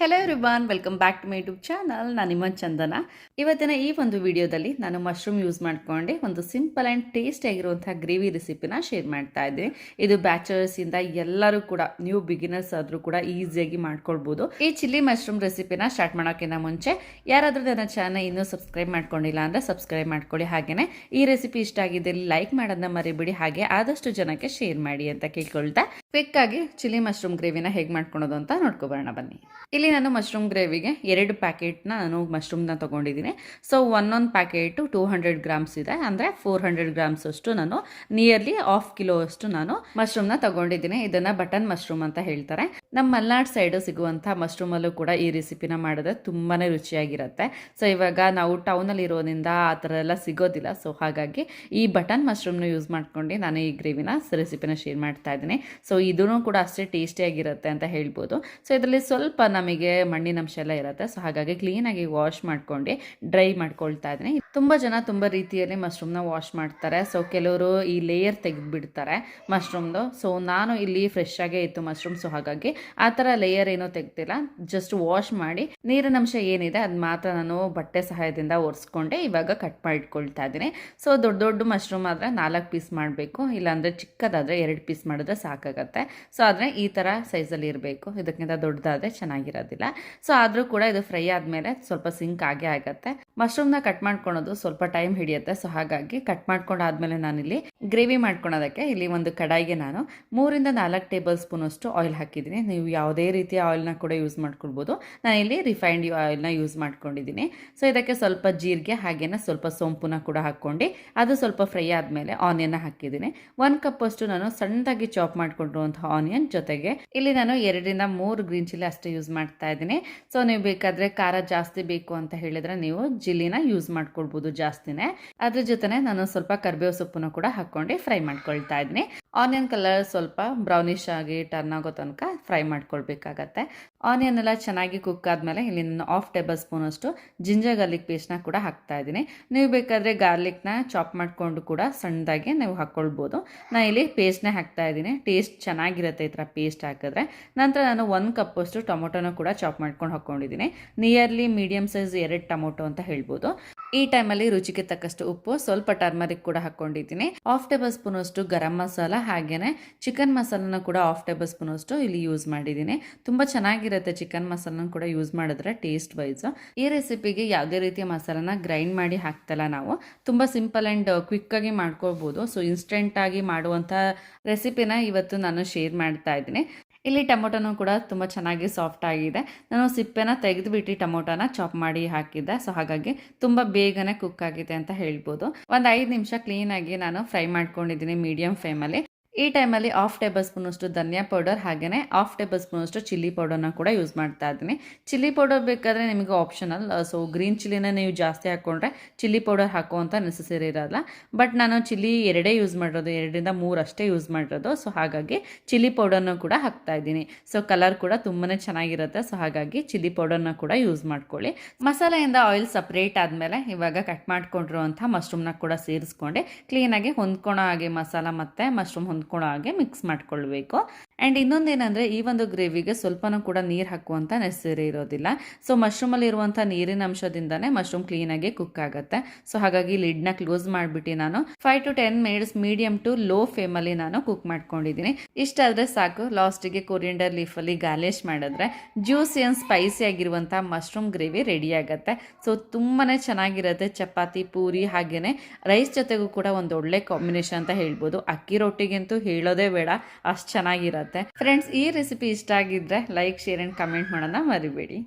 Hello everyone, welcome back to my YouTube channel. ನಾನು ನಿಮ್ಮ ಚಂದನ. ಇವತ್ತಿನ ಈ ಒಂದು ವಿಡಿಯೋದಲ್ಲಿ ನಾನು ಮಶ್ರೂಮ್ ಯೂಸ್ ಮಾಡ್ಕೊಂಡು ಒಂದು ಸಿಂಪಲ್ ಆ್ಯಂಡ್ ಟೇಸ್ಟಿ ಆಗಿರುವಂತಹ ಗ್ರೇವಿ ರೆಸಿಪಿನ ಶೇರ್ ಮಾಡ್ತಾ ಇದ್ದೀನಿ. ಇದು ಬ್ಯಾಚಲರ್ಸಿಂದ ಎಲ್ಲರೂ ಕೂಡ, ನ್ಯೂ ಬಿಗಿನರ್ಸ್ ಆದರೂ ಕೂಡ ಈಸಿಯಾಗಿ ಮಾಡ್ಕೊಳ್ಬೋದು. ಈ ಚಿಲ್ಲಿ ಮಶ್ರೂಮ್ ರೆಸಿಪಿನ ಸ್ಟಾರ್ಟ್ ಮಾಡೋಕ್ಕಿಂತ ಮುಂಚೆ ಯಾರಾದರೂ ನನ್ನ ಚಾನಲ್ ಇನ್ನೂ ಸಬ್ಸ್ಕ್ರೈಬ್ ಮಾಡ್ಕೊಂಡಿಲ್ಲ ಅಂದರೆ ಸಬ್ಸ್ಕ್ರೈಬ್ ಮಾಡ್ಕೊಳ್ಳಿ. ಹಾಗೆಯೇ ಈ ರೆಸಿಪಿ ಇಷ್ಟ ಆಗಿದ್ದಲ್ಲಿ ಲೈಕ್ ಮಾಡೋದನ್ನ ಮರಿಬೇಡಿ. ಹಾಗೆ ಆದಷ್ಟು ಜನಕ್ಕೆ ಶೇರ್ ಮಾಡಿ ಅಂತ ಕೇಳ್ಕೊಳ್ತಾ ಕ್ವಿಕ್ ಆಗಿ ಚಿಲ್ಲಿ ಮಶ್ರೂಮ್ ಗ್ರೇವಿನ ಹೇಗೆ ಮಾಡ್ಕೊಳೋದು ಅಂತ ನೋಡ್ಕೊಬರೋಣ ಬನ್ನಿ. ಇಲ್ಲಿ ನಾನು ಮಶ್ರೂಮ್ ಗ್ರೇವಿಗೆ 2 ಪ್ಯಾಕೆಟ್ನ ನಾನು ಮಶ್ರೂಮ್ನ ತೊಗೊಂಡಿದ್ದೀನಿ. ಸೊ ಒಂದೊಂದು ಪ್ಯಾಕೆಟು 200 ಗ್ರಾಮ್ಸ್ ಇದೆ, ಅಂದರೆ 400 ಗ್ರಾಮ್ಸ್ ಅಷ್ಟು ನಾನು ನಿಯರ್ಲಿ 1/2 ಕಿಲೋ ಅಷ್ಟು ನಾನು ಮಶ್ರೂಮ್ನ ತೊಗೊಂಡಿದ್ದೀನಿ. ಇದನ್ನು ಬಟನ್ ಮಶ್ರೂಮ್ ಅಂತ ಹೇಳ್ತಾರೆ. ನಮ್ಮ ಮಲೆನಾಡು ಸೈಡು ಸಿಗುವಂಥ ಮಶ್ರೂಮಲ್ಲೂ ಕೂಡ ಈ ರೆಸಿಪಿನ ಮಾಡಿದ್ರೆ ತುಂಬಾ ರುಚಿಯಾಗಿರುತ್ತೆ. ಸೊ ಇವಾಗ ನಾವು ಟೌನಲ್ಲಿ ಇರೋದ್ರಿಂದ ಆ ಥರ ಎಲ್ಲ ಸಿಗೋದಿಲ್ಲ. ಸೊ ಹಾಗಾಗಿ ಈ ಬಟನ್ ಮಶ್ರೂಮ್ನ ಯೂಸ್ ಮಾಡ್ಕೊಂಡು ನಾನು ಈ ಗ್ರೇವಿನ ರೆಸಿಪಿನ ಶೇರ್ ಮಾಡ್ತಾ ಇದ್ದೀನಿ. ಸೊ ಇದೂ ಕೂಡ ಅಷ್ಟೇ ಟೇಸ್ಟಿಯಾಗಿರುತ್ತೆ ಅಂತ ಹೇಳ್ಬೋದು. ಸೊ ಇದರಲ್ಲಿ ಸ್ವಲ್ಪ ನಮಗೆ ಮಣ್ಣಿನಂಶ ಎಲ್ಲ ಇರುತ್ತೆ. ಸೊ ಹಾಗಾಗಿ ಕ್ಲೀನಾಗಿ ವಾಶ್ ಮಾಡ್ಕೊಂಡು ಡ್ರೈ ಮಾಡ್ಕೊಳ್ತಾ ಇದ್ದೀನಿ. ತುಂಬ ಜನ ತುಂಬ ರೀತಿಯಲ್ಲಿ ಮಶ್ರೂಮ್ನ ವಾಶ್ ಮಾಡ್ತಾರೆ. ಸೊ ಕೆಲವರು ಈ ಲೇಯರ್ ತೆಗೆದುಬಿಡ್ತಾರೆ ಮಶ್ರೂಮ್ದು. ಸೊ ನಾನು ಇಲ್ಲಿ ಫ್ರೆಶ್ ಆಗೇ ಇತ್ತು ಮಶ್ರೂಮ್. ಸೊ ಹಾಗಾಗಿ ಆ ಥರ ಲೇಯರ್ ಏನೂ ತೆಗ್ದಿಲ್ಲ, ಜಸ್ಟ್ ವಾಶ್ ಮಾಡಿ ನೀರಿನಂಶ ಏನಿದೆ ಅದು ಮಾತ್ರ ನಾನು ಬಟ್ಟೆ ಸಹಾಯದಿಂದ ಒರೆಸ್ಕೊಂಡೆ ಇವಾಗ ಕಟ್ ಮಾಡಿಟ್ಕೊಳ್ತಾ ಇದ್ದೀನಿ. ಸೊ ದೊಡ್ಡ ದೊಡ್ಡ ಮಶ್ರೂಮ್ ಆದರೆ 4 ಪೀಸ್ ಮಾಡಬೇಕು, ಇಲ್ಲಾಂದರೆ ಚಿಕ್ಕದಾದರೆ 2 ಪೀಸ್ ಮಾಡಿದ್ರೆ ಸಾಕಾಗತ್ತೆ. ಸೊ ಆದರೆ ಈ ಥರ ಸೈಜಲ್ಲಿ ಇರಬೇಕು, ಇದಕ್ಕಿಂತ ದೊಡ್ಡದಾದರೆ ಚೆನ್ನಾಗಿರೋದಿಲ್ಲ. ಸೊ ಆದರೂ ಕೂಡ ಇದು ಫ್ರೈ ಆದಮೇಲೆ ಸ್ವಲ್ಪ ಸಿಂಕ್ ಆಗೇ ಆಗುತ್ತೆ. ಮಶ್ರೂಮ್ನ ಕಟ್ ಮಾಡ್ಕೊಳೋದು ಸ್ವಲ್ಪ ಟೈಮ್ ಹಿಡಿಯುತ್ತೆ. ಸೊ ಹಾಗಾಗಿ ಕಟ್ ಮಾಡ್ಕೊಂಡಾದ್ಮೇಲೆ ನಾನಿಲ್ಲಿ ಗ್ರೇವಿ ಮಾಡ್ಕೊಳೋದಕ್ಕೆ ಇಲ್ಲಿ ಒಂದು ಕಡಾಯಿಗೆ ನಾನು 3 ಇಂದ 4 ಟೇಬಲ್ ಸ್ಪೂನ್ ಅಷ್ಟು ಆಯಿಲ್ ಹಾಕಿದ್ದೀನಿ. ನೀವು ಯಾವುದೇ ರೀತಿಯ ಆಯಿಲ್ನ ಕೂಡ ಯೂಸ್ ಮಾಡ್ಕೊಳ್ಬೋದು. ನಾನಿಲ್ಲಿ ರಿಫೈನ್ಡ್ ಆಯಿಲ್ನ ಯೂಸ್ ಮಾಡ್ಕೊಂಡಿದ್ದೀನಿ. ಸೊ ಇದಕ್ಕೆ ಸ್ವಲ್ಪ ಜೀರಿಗೆ ಹಾಗೇನೆ ಸ್ವಲ್ಪ ಸೋಂಪುನ ಕೂಡ ಹಾಕ್ಕೊಂಡು ಅದು ಸ್ವಲ್ಪ ಫ್ರೈ ಆದಮೇಲೆ ಆನಿಯನ್ನ ಹಾಕಿದ್ದೀನಿ. 1 ಕಪ್ ಅಷ್ಟು ನಾನು ಸಣ್ಣದಾಗಿ ಚಾಪ್ ಮಾಡ್ಕೊಂಡಿರುವಂತಹ ಆನಿಯನ್, ಜೊತೆಗೆ ಇಲ್ಲಿ ನಾನು 2 ಇಂದ 3 ಗ್ರೀನ್ ಚಿಲ್ಲಿ ಅಷ್ಟೇ ಯೂಸ್ ಮಾಡ್ತಾ ಇದ್ದೀನಿ. ಸೊ ನೀವು ಬೇಕಾದರೆ ಖಾರ ಜಾಸ್ತಿ ಬೇಕು ಅಂತ ಹೇಳಿದ್ರೆ ನೀವು ಚಿಲ್ಲಿನ ಯೂಸ್ ಮಾಡ್ಕೊಳ್ಬೋದು ಜಾಸ್ತಿನೇ. ಅದ್ರ ಜೊತೆನೆ ನಾನು ಸ್ವಲ್ಪ ಕರಿಬೇವು ಸೊಪ್ಪನ್ನು ಕೂಡ ಹಾಕೊಂಡು ಫ್ರೈ ಮಾಡ್ಕೊಳ್ತಾ ಇದ್ದೀನಿ. ಆನಿಯನ್ ಕಲರ್ ಸ್ವಲ್ಪ ಬ್ರೌನಿಶ್ ಆಗಿ ಟರ್ನ್ ಆಗೋ ತನಕ ಫ್ರೈ ಮಾಡ್ಕೊಳ್ಬೇಕಾಗತ್ತೆ. ಆನಿಯನ್ ಎಲ್ಲ ಚೆನ್ನಾಗಿ ಕುಕ್ ಆದಮೇಲೆ ಇಲ್ಲಿ ನಾನು 1/2 ಟೇಬಲ್ ಸ್ಪೂನ್ ಅಷ್ಟು ಜಿಂಜರ್ ಗಾರ್ಲಿಕ್ ಪೇಸ್ಟ್ನ ಕೂಡ ಹಾಕ್ತಾ ಇದ್ದೀನಿ. ನೀವು ಬೇಕಾದರೆ ಗಾರ್ಲಿಕ್ನ ಚಾಪ್ ಮಾಡಿಕೊಂಡು ಕೂಡ ಸಣ್ಣದಾಗಿ ನೀವು ಹಾಕ್ಕೊಳ್ಬೋದು. ನಾನು ಇಲ್ಲಿ ಪೇಸ್ಟ್ನೇ ಹಾಕ್ತಾ ಇದ್ದೀನಿ. ಟೇಸ್ಟ್ ಚೆನ್ನಾಗಿರುತ್ತೆ ಈ ಥರ ಪೇಸ್ಟ್ ಹಾಕಿದ್ರೆ. ನಂತರ ನಾನು 1 ಕಪ್ ಅಷ್ಟು ಟೊಮೊಟೊನ ಕೂಡ ಚಾಪ್ ಮಾಡ್ಕೊಂಡು ಹಾಕ್ಕೊಂಡಿದ್ದೀನಿ. ನಿಯರ್ಲಿ ಮೀಡಿಯಮ್ ಸೈಜ್ 2 ಟೊಮೊಟೊ ಅಂತ ಹೇಳ್ಬೋದು. ಈ ಟೈಮಲ್ಲಿ ರುಚಿಗೆ ತಕ್ಕಷ್ಟು ಉಪ್ಪು, ಸ್ವಲ್ಪ ಟರ್ಮರಿಕ್ ಕೂಡ ಹಾಕ್ಕೊಂಡಿದ್ದೀನಿ. 1/2 ಟೇಬಲ್ ಸ್ಪೂನ್ ಅಷ್ಟು ಗರಂ ಮಸಾಲ ಹಾಗೇನೆ ಚಿಕನ್ ಮಸಾಲನ ಕೂಡ 1/2 ಟೇಬಲ್ ಸ್ಪೂನ್ ಅಷ್ಟು ಇಲ್ಲಿ ಯೂಸ್ ಮಾಡಿದ್ದೀನಿ. ತುಂಬ ಚೆನ್ನಾಗಿರುತ್ತೆ ಚಿಕನ್ ಮಸಾಲನ ಕೂಡ ಯೂಸ್ ಮಾಡಿದ್ರೆ ಟೇಸ್ಟ್ ವೈಸ್. ಈ ರೆಸಿಪಿಗೆ ಯಾವುದೇ ರೀತಿಯ ಮಸಾಲನ ಗ್ರೈಂಡ್ ಮಾಡಿ ಹಾಕ್ತಲ್ಲ ನಾವು, ತುಂಬ ಸಿಂಪಲ್ ಆ್ಯಂಡ್ ಕ್ವಿಕ್ ಆಗಿ ಮಾಡ್ಕೊಳ್ಬೋದು. ಸೊ ಇನ್ಸ್ಟೆಂಟ್ ಆಗಿ ಮಾಡುವಂಥ ರೆಸಿಪಿನ ಇವತ್ತು ನಾನು ಶೇರ್ ಮಾಡ್ತಾ ಇದ್ದೀನಿ. ಇಲ್ಲಿ ಟೊಮೊಟೊನೂ ಕೂಡ ತುಂಬ ಚೆನ್ನಾಗಿ ಸಾಫ್ಟ್ ಆಗಿದೆ. ನಾನು ಸಿಪ್ಪೆನ ತೆಗೆದುಬಿಟ್ಟು ಟೊಮೊಟೊನ ಚಾಪ್ ಮಾಡಿ ಹಾಕಿದ್ದೆ. ಸೊ ಹಾಗಾಗಿ ತುಂಬ ಬೇಗನೆ ಕುಕ್ ಆಗಿದೆ ಅಂತ ಹೇಳ್ಬೋದು. ಒಂದು 5 ನಿಮಿಷ ಕ್ಲೀನಾಗಿ ನಾನು ಫ್ರೈ ಮಾಡ್ಕೊಂಡಿದ್ದೀನಿ ಮೀಡಿಯಂ ಫ್ಲೇಮಲ್ಲಿ. ಈ ಟೈಮಲ್ಲಿ 1/2 ಟೇಬಲ್ ಸ್ಪೂನ್ ಅಷ್ಟು ಧನಿಯಾ ಪೌಡರ್ ಹಾಗೆಯೇ 1/2 ಟೇಬಲ್ ಸ್ಪೂನ್ ಅಷ್ಟು ಚಿಲ್ಲಿ ಪೌಡರ್ನ ಕೂಡ ಯೂಸ್ ಮಾಡ್ತಾ ಇದ್ದೀನಿ. ಚಿಲ್ಲಿ ಪೌಡರ್ ಬೇಕಾದರೆ ನಿಮಗೆ ಆಪ್ಷನಲ್. ಸೊ ಗ್ರೀನ್ ಚಿಲ್ಲಿನ ನೀವು ಜಾಸ್ತಿ ಹಾಕ್ಕೊಂಡ್ರೆ ಚಿಲ್ಲಿ ಪೌಡರ್ ಹಾಕುವಂಥ ನೆಸೆಸರಿ ಇರೋಲ್ಲ. ಬಟ್ ನಾನು ಚಿಲ್ಲಿ 2 ಯೂಸ್ ಮಾಡಿರೋದು, 2 ಇಂದ 3 ಅಷ್ಟೇ ಯೂಸ್ ಮಾಡಿರೋದು. ಸೊ ಹಾಗಾಗಿ ಚಿಲ್ಲಿ ಪೌಡರ್ನ ಕೂಡ ಹಾಕ್ತಾ ಇದ್ದೀನಿ. ಸೊ ಕಲರ್ ಕೂಡ ತುಂಬಾ ಚೆನ್ನಾಗಿರುತ್ತೆ. ಸೊ ಹಾಗಾಗಿ ಚಿಲ್ಲಿ ಪೌಡರ್ನ ಕೂಡ ಯೂಸ್ ಮಾಡ್ಕೊಳ್ಳಿ. ಮಸಾಲೆಯಿಂದ ಆಯಿಲ್ ಸಪ್ರೇಟ್ ಆದಮೇಲೆ ಇವಾಗ ಕಟ್ ಮಾಡ್ಕೊಂಡಿರುವಂಥ ಮಶ್ರೂಮ್ನ ಕೂಡ ಸೇರಿಸ್ಕೊಂಡು ಕ್ಲೀನಾಗಿ ಹೊಂದ್ಕೊಳೋ ಹಾಗೆ ಮಸಾಲ ಮತ್ತು ಮಶ್ರೂಮ್ ಹೊಂದ್ಕೊಳ್ಳೋ ಹಾಗೆ ಮಿಕ್ಸ್ ಮಾಡ್ಕೊಳ್ಬೇಕು. ಆ್ಯಂಡ್ ಇನ್ನೊಂದೇನೆಂದರೆ ಈ ಒಂದು ಗ್ರೇವಿಗೆ ಸ್ವಲ್ಪನೂ ಕೂಡ ನೀರು ಹಾಕುವಂಥ ನೆಸೆಸರಿ ಇರೋದಿಲ್ಲ. ಸೊ ಮಶ್ರೂಮಲ್ಲಿ ಇರುವಂಥ ನೀರಿನ ಅಂಶದಿಂದನೇ ಮಶ್ರೂಮ್ ಕ್ಲೀನಾಗಿ ಕುಕ್ ಆಗುತ್ತೆ. ಸೊ ಹಾಗಾಗಿ ಲಿಡ್ನ ಕ್ಲೋಸ್ ಮಾಡಿಬಿಟ್ಟು ನಾನು 5 to 10 minutes medium to low ಫ್ಲೇಮಲ್ಲಿ ನಾನು ಕುಕ್ ಮಾಡ್ಕೊಂಡಿದ್ದೀನಿ. ಇಷ್ಟಾದರೆ ಸಾಕು. ಲಾಸ್ಟಿಗೆ ಕೊರಿಯಂಡರ್ ಲೀಫಲ್ಲಿ ಗಾರ್ನಿಷ್ ಮಾಡಿದ್ರೆ ಜ್ಯೂಸಿ ಆ್ಯಂಡ್ ಸ್ಪೈಸಿ ಆಗಿರುವಂಥ ಮಶ್ರೂಮ್ ಗ್ರೇವಿ ರೆಡಿ ಆಗುತ್ತೆ. ಸೊ ತುಂಬಾ ಚೆನ್ನಾಗಿರುತ್ತೆ. ಚಪಾತಿ, ಪೂರಿ ಹಾಗೆಯೇ ರೈಸ್ ಜೊತೆಗೂ ಕೂಡ ಒಂದು ಒಳ್ಳೆ ಕಾಂಬಿನೇಷನ್ ಅಂತ ಹೇಳ್ಬೋದು. ಅಕ್ಕಿ ರೊಟ್ಟಿಗಂತೂ ಹೇಳೋದೇ ಬೇಡ, ಅಷ್ಟು ಚೆನ್ನಾಗಿರುತ್ತೆ. ಫ್ರೆಂಡ್ಸ್, ಈ ರೆಸಿಪಿ ಇಷ್ಟ ಆಗಿದ್ರೆ ಲೈಕ್, ಶೇರ್ ಆ್ಯಂಡ್ ಕಮೆಂಟ್ ಮಾಡೋಣ ಮರಿಬೇಡಿ.